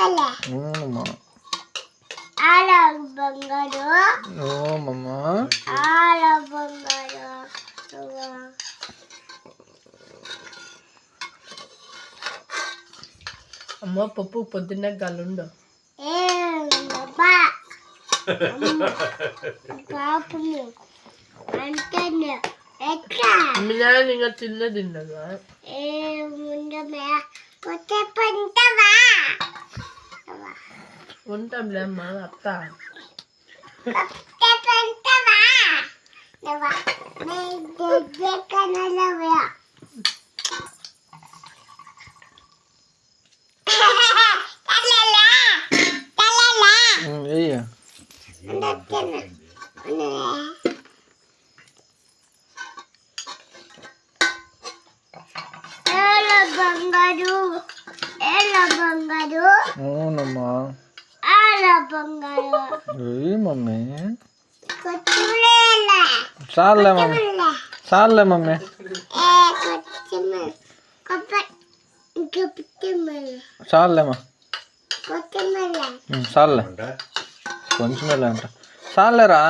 అవునమ్మా ఓమమ్మా అమ్మ పప్పు పొద్దున్నే గల్లుండు ఇంకా తిన్నదిండగా ఉంటాంలే అమ్మ అత్త అవునమ్మా మమ్మీ చాలే మమ్మీ చాలే మమ్మీ చాలేమ్మా చాలే కొంచెం అంట చాలేరా